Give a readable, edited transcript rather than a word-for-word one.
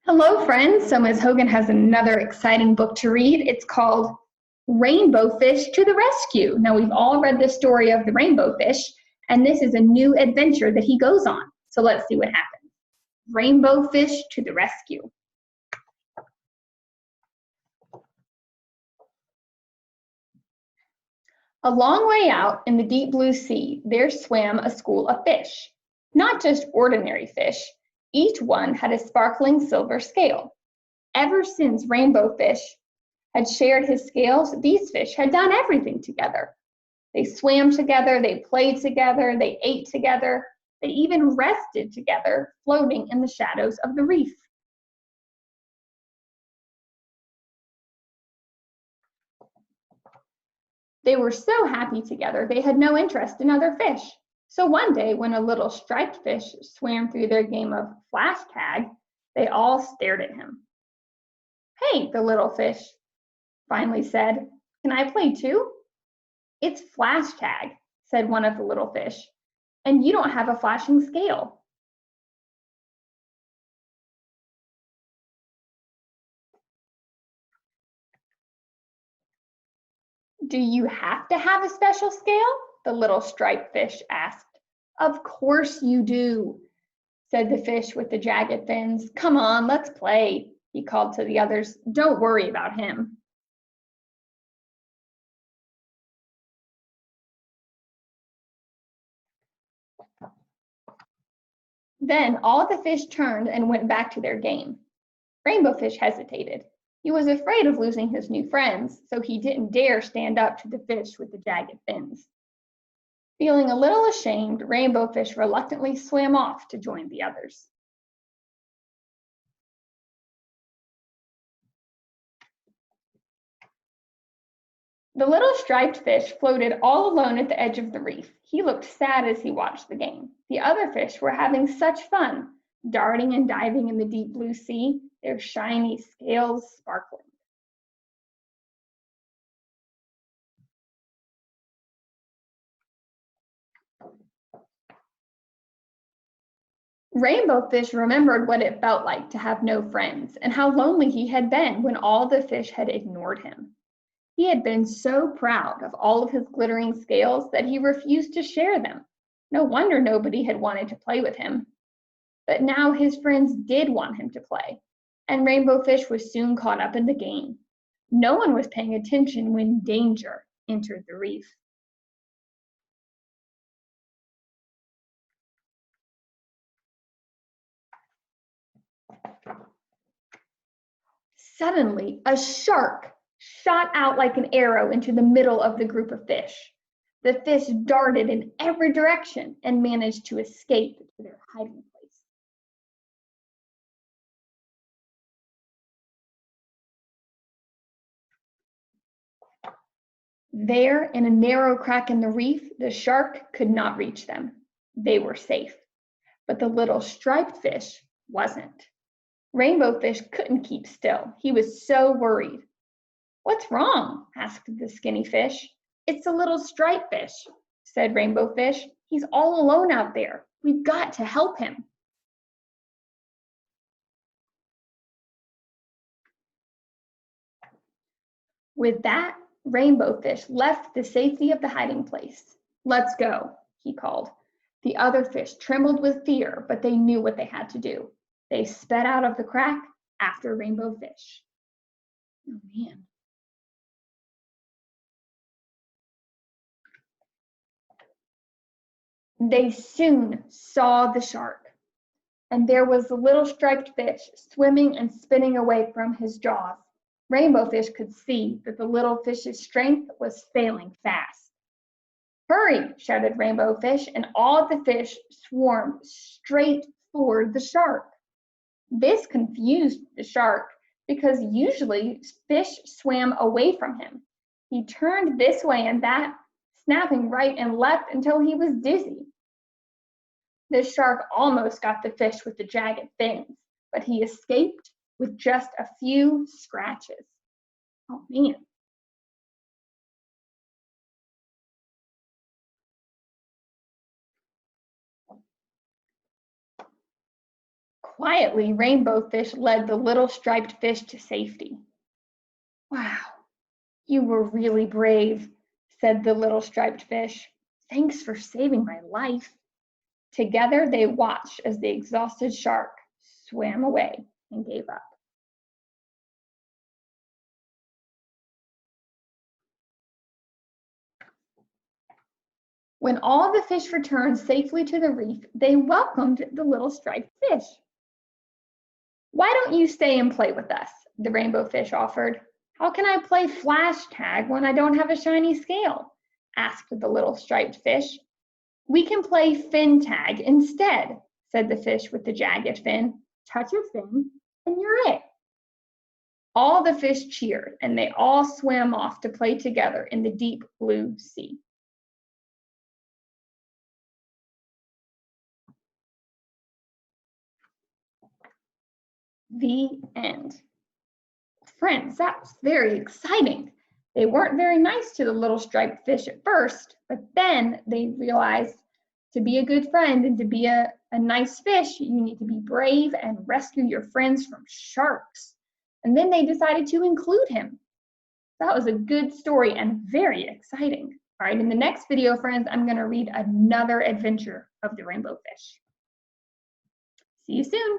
Hello, friends. So Ms. Hogan has another exciting book to read. It's called Rainbow Fish to the Rescue. Now, we've all read the story of the rainbow fish, and this is a new adventure that he goes on. So let's see what happens. Rainbow Fish to the Rescue. A long way out in the deep blue sea, there swam a school of fish. Not just ordinary fish. Each one had a sparkling silver scale. Ever since Rainbow Fish had shared his scales, these fish had done everything together. They swam together, they played together, they ate together, they even rested together, floating in the shadows of the reef. They were so happy together, they had no interest in other fish. So one day, when a little striped fish swam through their game of flash tag, they all stared at him. "Hey," the little fish finally said, "can I play too?" "It's flash tag," said one of the little fish, "and you don't have a flashing scale." "Do you have to have a special scale?" the little striped fish asked. "Of course you do," said the fish with the jagged fins. "Come on, let's play," he called to the others. "Don't worry about him." Then all the fish turned and went back to their game. Rainbow Fish hesitated. He was afraid of losing his new friends, so he didn't dare stand up to the fish with the jagged fins. Feeling a little ashamed, Rainbow Fish reluctantly swam off to join the others. The little striped fish floated all alone at the edge of the reef. He looked sad as he watched the game. The other fish were having such fun, darting and diving in the deep blue sea, their shiny scales sparkling. Rainbow Fish remembered what it felt like to have no friends and how lonely he had been when all the fish had ignored him. He had been so proud of all of his glittering scales that he refused to share them. No wonder nobody had wanted to play with him. But now his friends did want him to play, and Rainbow Fish was soon caught up in the game. No one was paying attention when danger entered the reef. Suddenly, a shark shot out like an arrow into the middle of the group of fish. The fish darted in every direction and managed to escape to their hiding place. There, in a narrow crack in the reef, the shark could not reach them. They were safe. But the little striped fish wasn't. Rainbow Fish couldn't keep still. He was so worried. "What's wrong?" asked the skinny fish. "It's a little striped fish," said Rainbow Fish. "He's all alone out there. We've got to help him." With that, Rainbow Fish left the safety of the hiding place. "Let's go," he called. The other fish trembled with fear, but they knew what they had to do. They sped out of the crack after Rainbow Fish. Oh man. They soon saw the shark, and there was the little striped fish swimming and spinning away from his jaws. Rainbow Fish could see that the little fish's strength was failing fast. "Hurry," shouted Rainbow Fish, and all the fish swarmed straight for the shark. This confused the shark because usually fish swam away from him. He turned this way and that, snapping right and left until he was dizzy. The shark almost got the fish with the jagged fins, but he escaped with just a few scratches. Oh man. Quietly, Rainbow Fish led the little striped fish to safety. Wow, you were really brave, said the little striped fish. Thanks for saving my life. Together, they watched as the exhausted shark swam away and gave up. When all the fish returned safely to the reef, they welcomed the little striped fish. Why don't you stay and play with us? The rainbow fish offered. How can I play flash tag when I don't have a shiny scale? Asked the little striped fish. We can play fin tag instead, said the fish with the jagged fin. Touch a fin and you're it. All the fish cheered and they all swam off to play together in the deep blue sea. The end. Friends, that was very exciting. They weren't very nice to the little striped fish at first, but then they realized to be a good friend and to be a nice fish, you need to be brave and rescue your friends from sharks. And then they decided to include him. That was a good story and very exciting. All right, in the next video, friends, I'm going to read another adventure of the rainbow fish. See you soon.